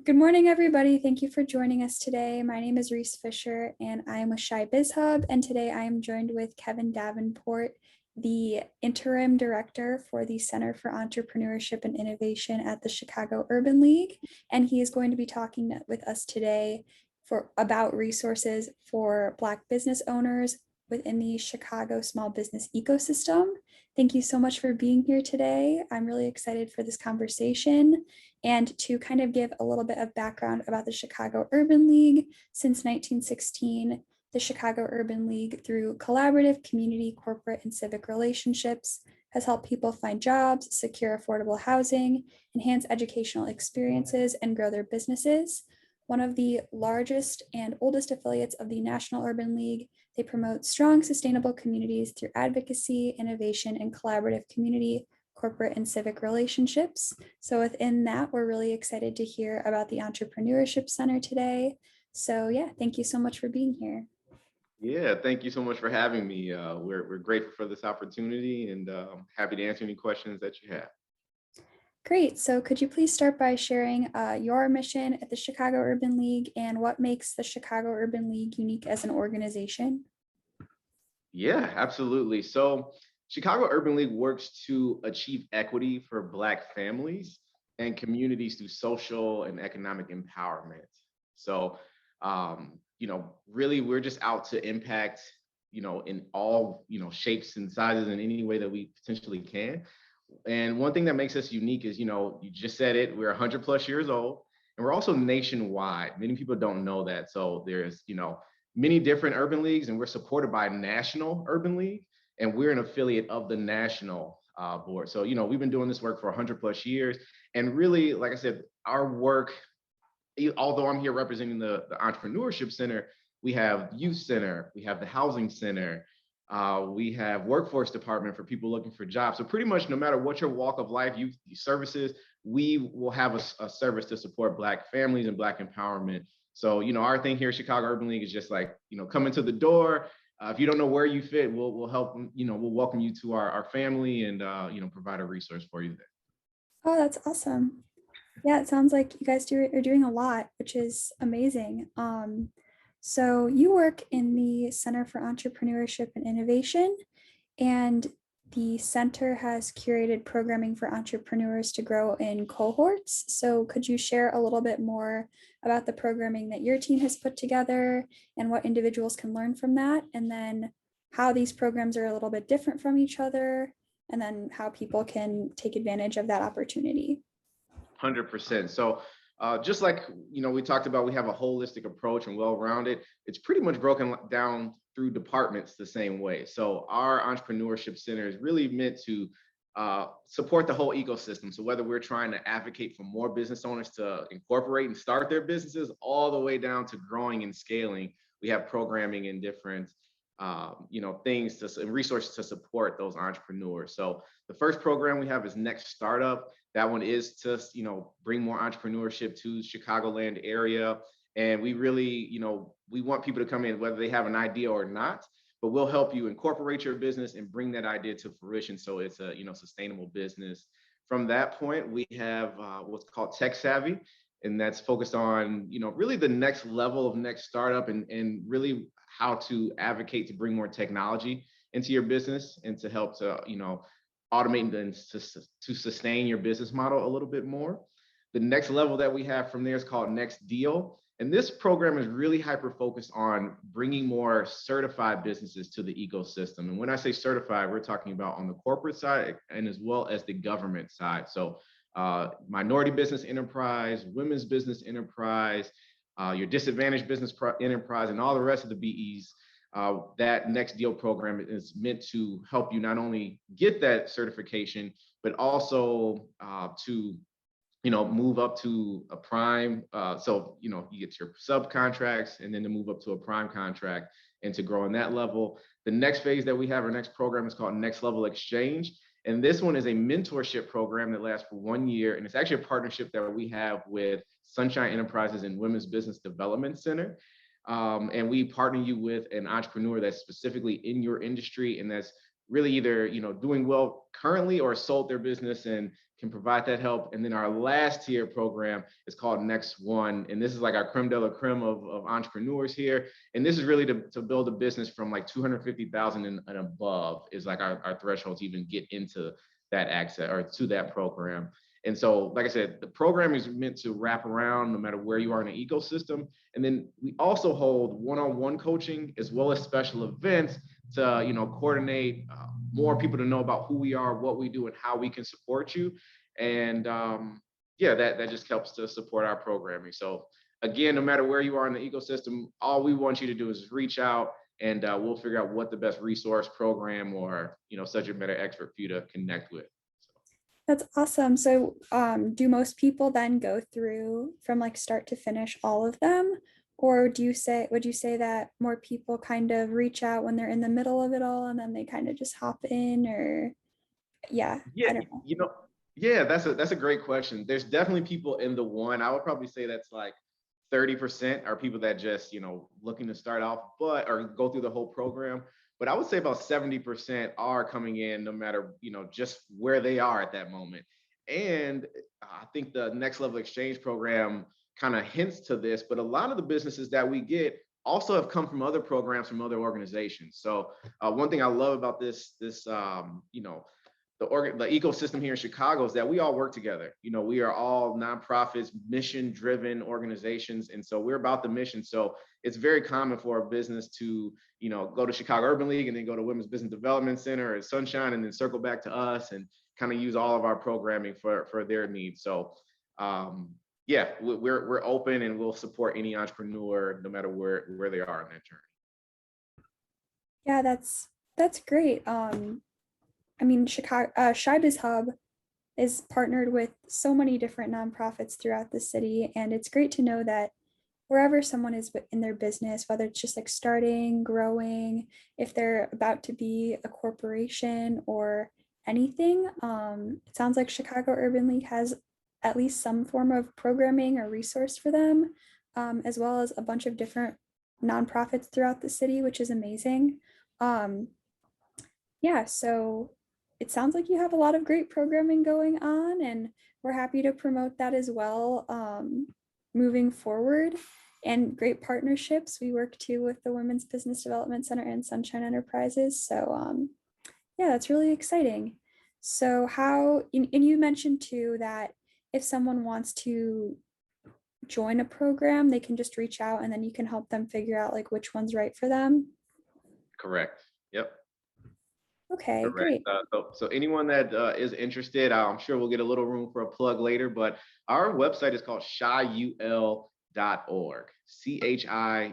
Good morning, everybody. Thank you for joining us today. My name is Reese Fisher, and I am with ChiBizHub. And today I am joined with Kevin Davenport, the Interim Director for the Center for Entrepreneurship and Innovation at the Chicago Urban League. And he is going to be talking with us today about resources for Black business owners within the Chicago small business ecosystem. Thank you so much for being here today. I'm really excited for this conversation. And to kind of give a little bit of background about the Chicago Urban League, since 1916, the Chicago Urban League, through collaborative community, corporate, and civic relationships, has helped people find jobs, secure affordable housing, enhance educational experiences, and grow their businesses. One of the largest and oldest affiliates of the National Urban League, they promote strong, sustainable communities through advocacy, innovation, and collaborative community, corporate, and civic relationships. So within that, we're really excited to hear about the Entrepreneurship Center today. So yeah, thank you so much for being here. Yeah, thank you so much for having me. We're grateful for this opportunity and happy to answer any questions that you have. Great. So could you please start by sharing your mission at the Chicago Urban League and what makes the Chicago Urban League unique as an organization? Yeah, absolutely. So Chicago Urban League works to achieve equity for Black families and communities through social and economic empowerment. So, really, we're just out to impact, in all, shapes and sizes in any way that we potentially can. And one thing that makes us unique is, you just said it, we're 100 plus years old, and we're also nationwide. Many people don't know that. So there's, many different urban leagues, and we're supported by National Urban League, and we're an affiliate of the national board. So, we've been doing this work for 100 plus years. And really, like I said, our work, although I'm here representing the Entrepreneurship Center, we have Youth Center, we have the Housing Center, we have Workforce Department for people looking for jobs. So pretty much no matter what your walk of life, youth services, we will have a service to support Black families and Black empowerment. So, our thing here at Chicago Urban League is just like, come into the door. If you don't know where you fit, we'll help, we'll welcome you to our family and, provide a resource for you there. Oh, that's awesome. Yeah, it sounds like you guys are doing a lot, which is amazing. So you work in the Center for Entrepreneurship and Innovation, and the center has curated programming for entrepreneurs to grow in cohorts. So could you share a little bit more about the programming that your team has put together and what individuals can learn from that, and then how these programs are a little bit different from each other, and then how people can take advantage of that opportunity? 100%. So just like, we talked about, we have a holistic approach and well-rounded. It's pretty much broken down through departments the same way. So our Entrepreneurship Center is really meant to support the whole ecosystem. So whether we're trying to advocate for more business owners to incorporate and start their businesses, all the way down to growing and scaling, we have programming in different things and resources to support those entrepreneurs. So the first program we have is Next Startup. That one is to, bring more entrepreneurship to the Chicagoland area. And we really, we want people to come in, whether they have an idea or not, but we'll help you incorporate your business and bring that idea to fruition. So it's a, sustainable business. From that point, we have what's called Tech Savvy. And that's focused on, really the next level of Next Startup and really how to advocate to bring more technology into your business and to help to, automate and to sustain your business model a little bit more. The next level that we have from there is called Next Deal. And this program is really hyper-focused on bringing more certified businesses to the ecosystem. And when I say certified, we're talking about on the corporate side and as well as the government side. So minority business enterprise, women's business enterprise, your disadvantaged business enterprise, and all the rest of the BEs. That Next Deal program is meant to help you not only get that certification, but also to move up to a prime. So you get your subcontracts and then to move up to a prime contract and to grow in that level. The next phase that we have, our next program, is called Next Level Exchange. And this one is a mentorship program that lasts for 1 year. And it's actually a partnership that we have with Sunshine Enterprises and Women's Business Development Center. And we partner you with an entrepreneur that's specifically in your industry and that's really either, doing well currently or sold their business and can provide that help. And then our last tier program is called Next One. And this is like our creme de la creme of entrepreneurs here. And this is really to build a business from like 250,000 and above is like our threshold to even get into that access or to that program. And so, like I said, the program is meant to wrap around no matter where you are in the ecosystem. And then we also hold one-on-one coaching as well as special events to, coordinate more people to know about who we are, what we do, and how we can support you. And yeah, that just helps to support our programming. So again, no matter where you are in the ecosystem, all we want you to do is reach out, and we'll figure out what the best resource program or subject matter expert for you to connect with. That's awesome. So do most people then go through from like start to finish all of them? Or would you say that more people kind of reach out when they're in the middle of it all and then they kind of just hop in? Or yeah, Yeah, I don't know. yeah, that's a great question. There's definitely people in the one. I would probably say that's like 30% are people that just, looking to start off, or go through the whole program. But I would say about 70% are coming in no matter, just where they are at that moment. And I think the next level exchange program kind of hints to this, but a lot of the businesses that we get also have come from other programs from other organizations. So one thing I love about this, the ecosystem here in Chicago is that we all work together. We are all nonprofits, mission-driven organizations, and so we're about the mission. So it's very common for a business to, go to Chicago Urban League and then go to Women's Business Development Center or Sunshine, and then circle back to us and kind of use all of our programming for their needs. So yeah, we're open and we'll support any entrepreneur no matter where they are in that journey. Yeah, that's great. I mean, ChiBizHub is partnered with so many different nonprofits throughout the city, and it's great to know that wherever someone is in their business, whether it's just like starting, growing, if they're about to be a corporation or anything, it sounds like Chicago Urban League has at least some form of programming or resource for them, as well as a bunch of different nonprofits throughout the city, which is amazing. Yeah, so it sounds like you have a lot of great programming going on, and we're happy to promote that as well moving forward. And great partnerships. We work too with the Women's Business Development Center and Sunshine Enterprises. So yeah, that's really exciting. So and you mentioned too that if someone wants to join a program, they can just reach out and then you can help them figure out like which one's right for them. Correct. Yep. Okay, Correct. great. So anyone that is interested, I'm sure we'll get a little room for a plug later, but our website is called chiul.org,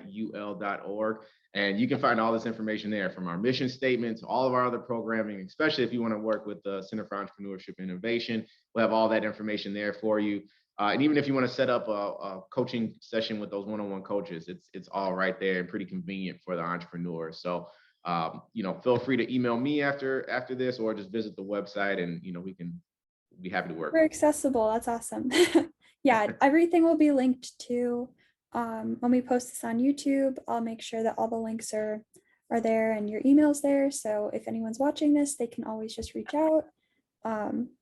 chiul.org. And you can find all this information there, from our mission statement to all of our other programming, especially if you want to work with the Center for Entrepreneurship and Innovation. We'll have all that information there for you. And even if you want to set up a coaching session with those one-on-one coaches, it's all right there and pretty convenient for the entrepreneur. So feel free to email me after this, or just visit the website, and we can be happy to work. We're accessible. That's awesome. Yeah, everything will be linked to when we post this on YouTube. I'll make sure that all the links are there and your email's there. So if anyone's watching this, they can always just reach out.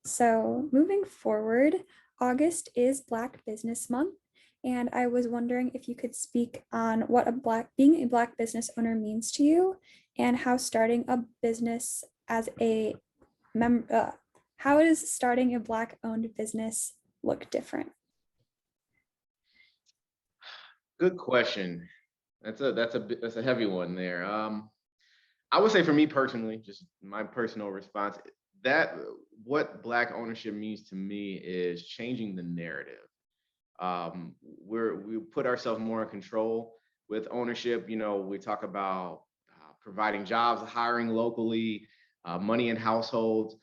So moving forward, August is Black Business Month. And I was wondering if you could speak on what being a Black business owner means to you, and how starting a business as a how does starting a Black-owned business look different? Good question. That's a heavy one there. I would say for me personally, just my personal response, that what Black ownership means to me is changing the narrative. We put ourselves more in control with ownership. We talk about providing jobs, hiring locally, money in households.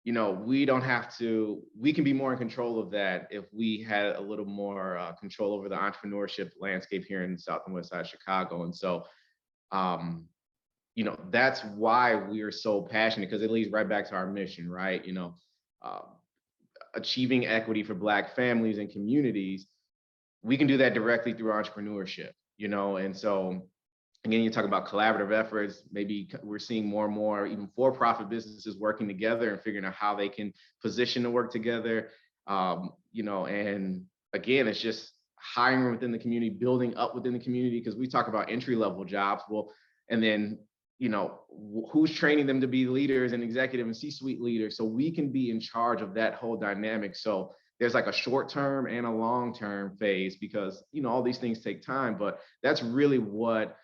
We don't have to. We can be more in control of that if we had a little more control over the entrepreneurship landscape here in the South and West Side of Chicago. And so, that's why we are so passionate, because it leads right back to our mission, right? Achieving equity for Black families and communities. We can do that directly through entrepreneurship, and so Again, you talk about collaborative efforts. Maybe we're seeing more and more even for-profit businesses working together and figuring out how they can position to work together. And again, it's just hiring within the community, building up within the community, because we talk about entry-level jobs. Well, and then, who's training them to be leaders and executive and C-suite leaders, so we can be in charge of that whole dynamic. So there's like a short-term and a long-term phase, because, all these things take time, but that's really what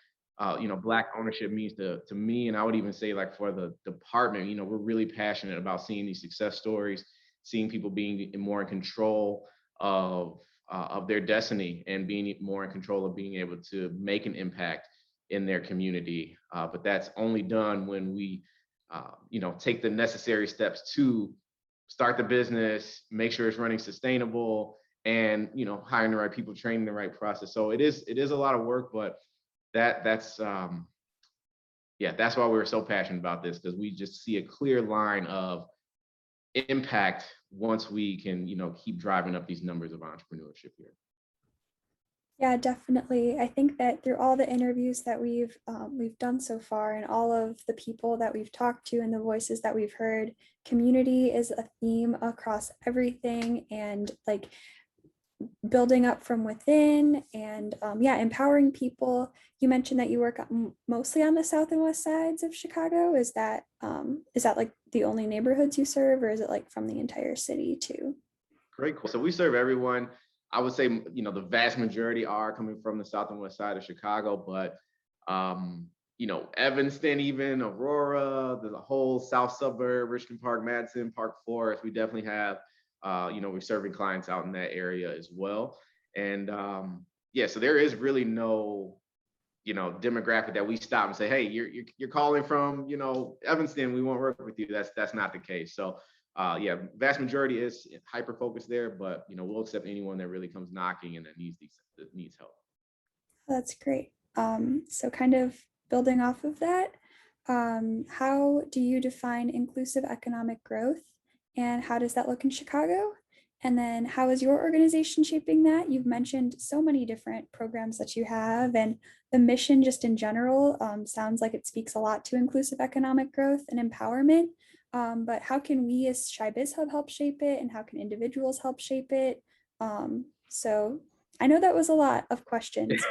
Black ownership means to me. And I would even say, like, for the department, we're really passionate about seeing these success stories, seeing people being more in control of their destiny, and being more in control of being able to make an impact in their community. But that's only done when we, take the necessary steps to start the business, make sure it's running sustainable, and, hiring the right people, training the right process. So it is a lot of work, but that's why we're so passionate about this, because we just see a clear line of impact once we can, keep driving up these numbers of entrepreneurship here. Yeah, definitely. I think that through all the interviews that we've done so far, and all of the people that we've talked to and the voices that we've heard, community is a theme across everything, and like building up from within, and empowering people. You mentioned that you work mostly on the south and west sides of Chicago. Is that like the only neighborhoods you serve, or is it like from the entire city too? Great. Cool. So we serve everyone. I would say, the vast majority are coming from the south and west side of Chicago, but, Evanston, even Aurora, the whole south suburb, Richmond Park, Madison, Park Forest, we definitely have, we're serving clients out in that area as well. And so there is really no, demographic that we stop and say, hey, you're calling from, Evanston, we won't work with you. That's not the case. So vast majority is hyper focused there, but we'll accept anyone that really comes knocking and that needs help. That's great. So kind of building off of that, how do you define inclusive economic growth, and how does that look in Chicago? And then how is your organization shaping that? You've mentioned so many different programs that you have, and the mission just in general sounds like it speaks a lot to inclusive economic growth and empowerment. But how can we as ChiBizHub help shape it, and how can individuals help shape it? So I know that was a lot of questions.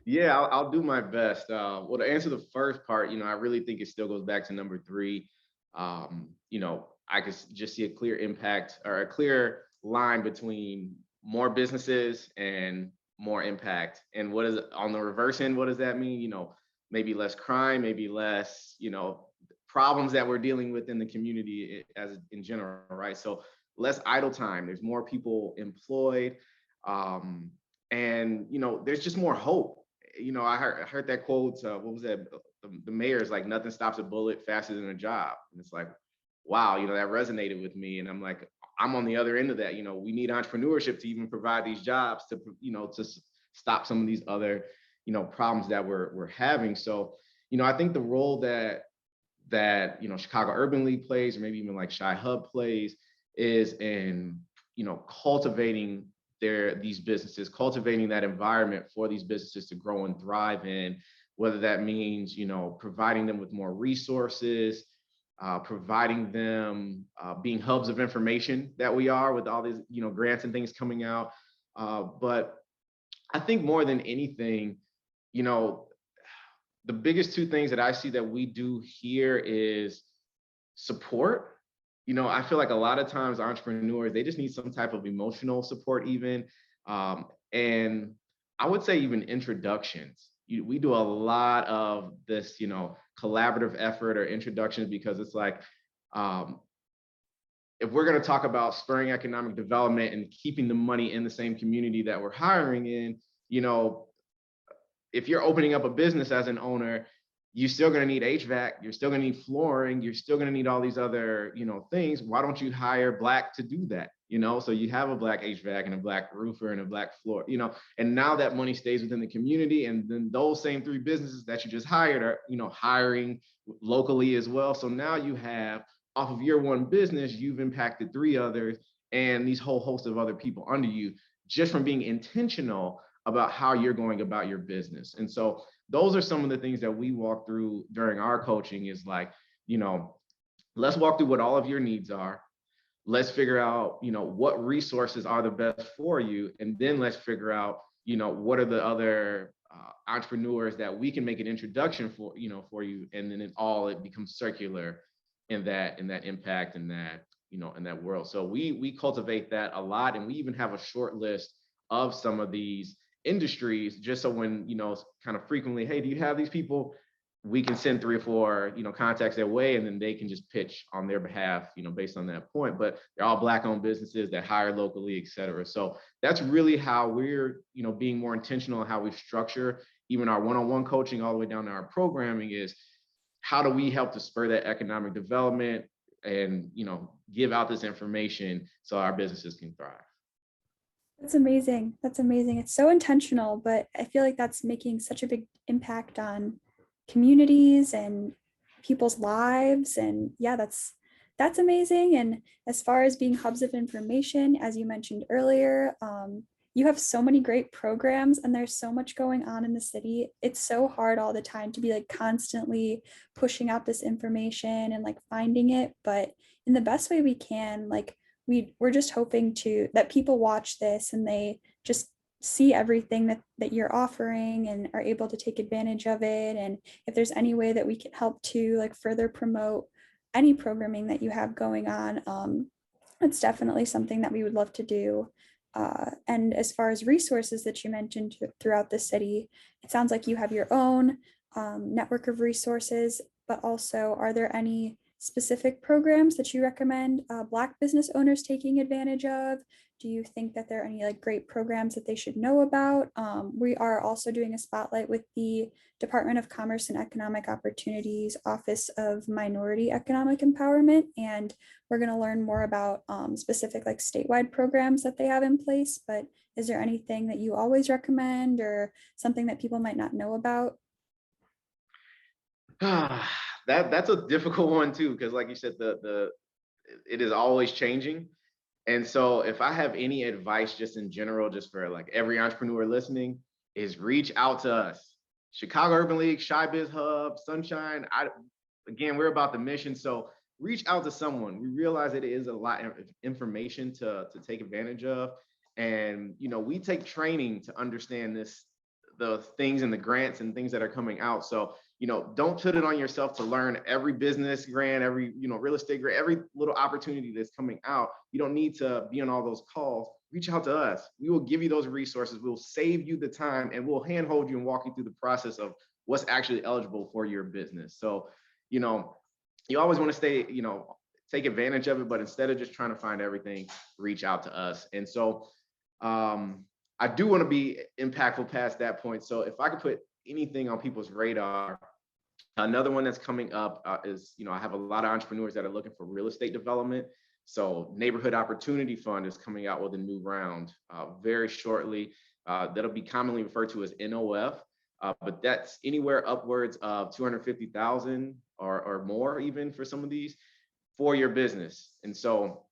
Yeah, I'll do my best. Well, to answer the first part, I really think it still goes back to number 3. I could just see a clear impact, or a clear line between more businesses and more impact. And what is on the reverse end? What does that mean? Maybe less crime, maybe less, problems that we're dealing with in the community as in general, right? So less idle time. There's more people employed, and there's just more hope. I heard that quote. What was that? The mayor's like, nothing stops a bullet faster than a job. And it's like, wow, that resonated with me. And I'm like, I'm on the other end of that. We need entrepreneurship to even provide these jobs to, to stop some of these other, problems that we're having. So, I think the role that Chicago Urban League plays, or maybe even like ChiHub plays, is in, cultivating these businesses, cultivating that environment for these businesses to grow and thrive in, whether that means, providing them with more resources, providing them being hubs of information that we are with all these, grants and things coming out. But I think more than anything, the biggest 2 things that I see that we do here is support. I feel like a lot of times entrepreneurs, they just need some type of emotional support even. And I would say even introductions. We do a lot of this, collaborative effort or introductions, because it's like, if we're going to talk about spurring economic development and keeping the money in the same community that we're hiring in, if you're opening up a business as an owner, you're still going to need HVAC, you're still going to need flooring, you're still going to need all these other, things. Why don't you hire Black to do that? So you have a Black HVAC and a Black roofer and a Black floor, and now that money stays within the community. And then those same 3 businesses that you just hired are, hiring locally as well. So now you have, off of your 1 business, you've impacted 3 others and these whole host of other people under you, just from being intentional about how you're going about your business. And so those are some of the things that we walk through during our coaching is like, let's walk through what all of your needs are. Let's figure out, what resources are the best for you. And then let's figure out, what are the other entrepreneurs that we can make an introduction for, for you. And then it becomes circular in that impact and that, in that world. So we cultivate that a lot. And we even have a short list of some of these industries, just so when, kind of frequently, hey, do you have these people? We can send 3 or 4, contacts their way, and then they can just pitch on their behalf, based on that point. But they're all Black-owned businesses that hire locally, et cetera. So that's really how we're, being more intentional in how we structure even our one-on-one coaching all the way down to our programming is how do we help to spur that economic development and, give out this information so our businesses can thrive. That's amazing. That's amazing. It's so intentional, but I feel like that's making such a big impact on communities and people's lives. And yeah, that's amazing. And as far as being hubs of information, as you mentioned earlier, you have so many great programs and there's so much going on in the city. It's so hard all the time to be like constantly pushing out this information and like finding it, but in the best way we can. Like we're just hoping that people watch this and they just see everything that you're offering and are able to take advantage of it. And if there's any way that we can help to like further promote any programming that you have going on, it's definitely something that we would love to do. And as far as resources that you mentioned throughout the city, it sounds like you have your own network of resources, but also are there any specific programs that you recommend Black business owners taking advantage of? Do you think that there are any like great programs that they should know about? We are also doing a spotlight with the Department of Commerce and Economic Opportunities Office of Minority Economic Empowerment, and we're going to learn more about specific like statewide programs that they have in place. But is there anything that you always recommend or something that people might not know about? That's a difficult one too, because like you said, it is always changing. And so if I have any advice just in general, just for like every entrepreneur listening, is reach out to us. Chicago Urban League, ChiBizHub, Sunshine. Again, we're about the mission. So reach out to someone. We realize it is a lot of information to take advantage of. And, we take training to understand the things and the grants and things that are coming out. So, don't put it on yourself to learn every business grant, every, real estate grant, every little opportunity that's coming out. You don't need to be on all those calls. Reach out to us. We will give you those resources. We'll save you the time and we'll handhold you and walk you through the process of what's actually eligible for your business. So, you always want to stay, take advantage of it, but instead of just trying to find everything, reach out to us. And so, I do want to be impactful past that point. So if I could put anything on people's radar, another one that's coming up is, I have a lot of entrepreneurs that are looking for real estate development. So Neighborhood Opportunity Fund is coming out with a new round very shortly. That'll be commonly referred to as NOF, but that's anywhere upwards of 250,000 or more even for some of these for your business. And so,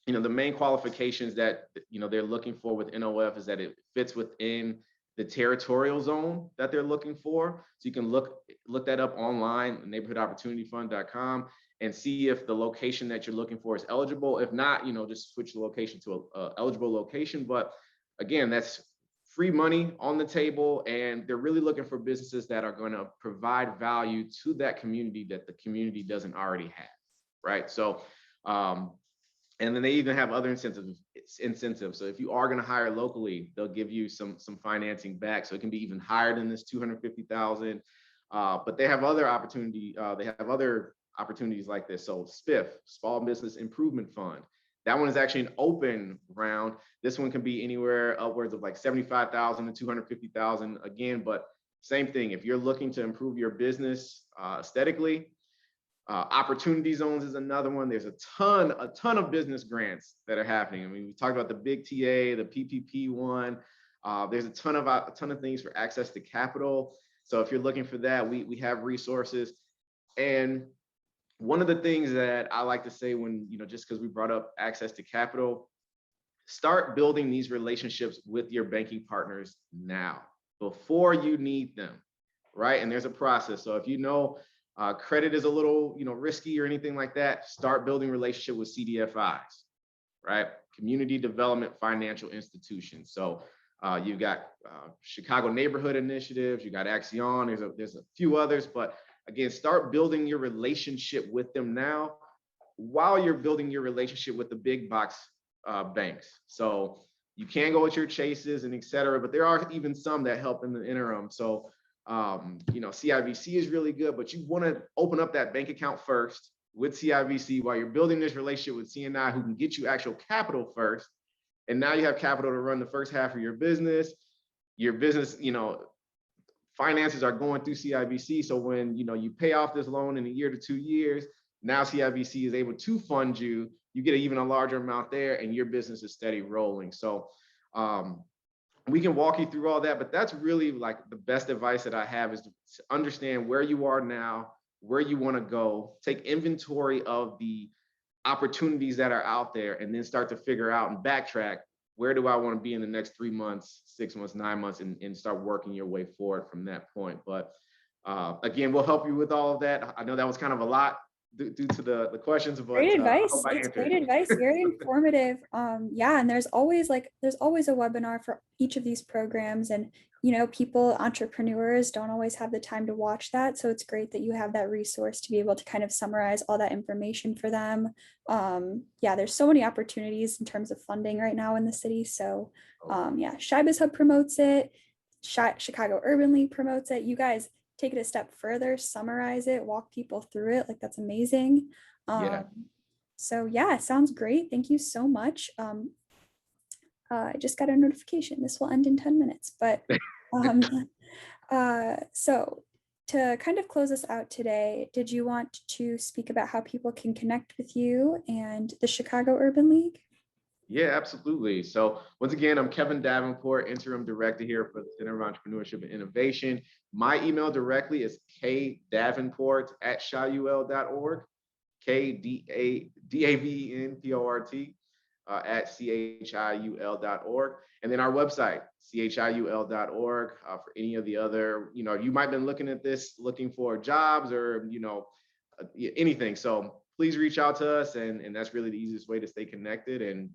the main qualifications that, they're looking for with NOF is that it fits within the territorial zone that they're looking for. So you can look that up online, neighborhoodopportunityfund.com, and see if the location that you're looking for is eligible. If not, just switch the location to a eligible location. But again, that's free money on the table, and they're really looking for businesses that are going to provide value to that community that the community doesn't already have, right? So, and then they even have other incentives. So if you are going to hire locally, they'll give you some financing back. So it can be even higher than this 250,000. But they have other opportunities like this. So SPIF, Small Business Improvement Fund. That one is actually an open round. This one can be anywhere upwards of like 75,000 to 250,000 again. But same thing, if you're looking to improve your business aesthetically, opportunity zones is another one. There's a ton of business grants that are happening. I mean, we talked about the big TA, the PPP one. There's a ton of things for access to capital. So if you're looking for that, we have resources. And one of the things that I like to say when, just because we brought up access to capital, start building these relationships with your banking partners now, before you need them. right? And there's a process. So if you know credit is a little, risky or anything like that, start building relationship with CDFIs, right? Community Development Financial Institutions. So you've got Chicago Neighborhood Initiatives, you got Axion, there's a few others, but again, start building your relationship with them now while you're building your relationship with the big box banks. So you can go with your Chases and et cetera, but there are even some that help in the interim. So, CIBC is really good, but you want to open up that bank account first with CIBC while you're building this relationship with CNI who can get you actual capital first. And now you have capital to run the first half of your business. Your business, finances are going through CIBC. So when, you pay off this loan in a year to 2 years, now CIBC is able to fund you. You get even a larger amount there and your business is steady rolling. So we can walk you through all that, but that's really like the best advice that I have is to understand where you are now, where you want to go, take inventory of the opportunities that are out there, and then start to figure out and backtrack, where do I want to be in the next 3 months, 6 months, 9 months, and start working your way forward from that point. But again, we'll help you with all of that. I know that was kind of a lot due to the questions, but great advice. I It's great advice, very informative. Yeah, and there's always a webinar for each of these programs, and entrepreneurs don't always have the time to watch that, so it's great that you have that resource to be able to kind of summarize all that information for them. Yeah, there's so many opportunities in terms of funding right now in the city. So yeah, ChiBizHub promotes it, Chicago Urban League promotes it. You guys take it a step further, summarize it, walk people through it. Like, that's amazing. So yeah, sounds great. Thank you so much. I just got a notification. This will end in 10 minutes, but so to kind of close us out today, did you want to speak about how people can connect with you and the Chicago Urban League? Yeah, absolutely. So once again, I'm Kevin Davenport, Interim Director here for the Center of Entrepreneurship and Innovation. My email directly is kdavenport@chiul.org, KDAVENPORT at CHIUL.org. And then our website, CHIUL.org, for any of the other, you might have been looking at this, looking for jobs or, anything. So please reach out to us. And that's really the easiest way to stay connected. And,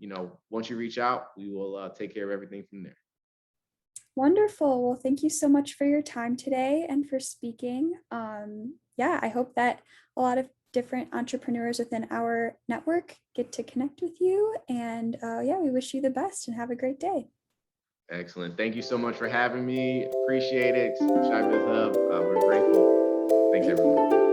once you reach out, we will take care of everything from there. Wonderful. Well, thank you so much for your time today and for speaking. Yeah, I hope that a lot of different entrepreneurs within our network get to connect with you. And yeah, we wish you the best and have a great day. Excellent. Thank you so much for having me. Appreciate it. ChiBizHub, we're grateful. Thanks, everyone.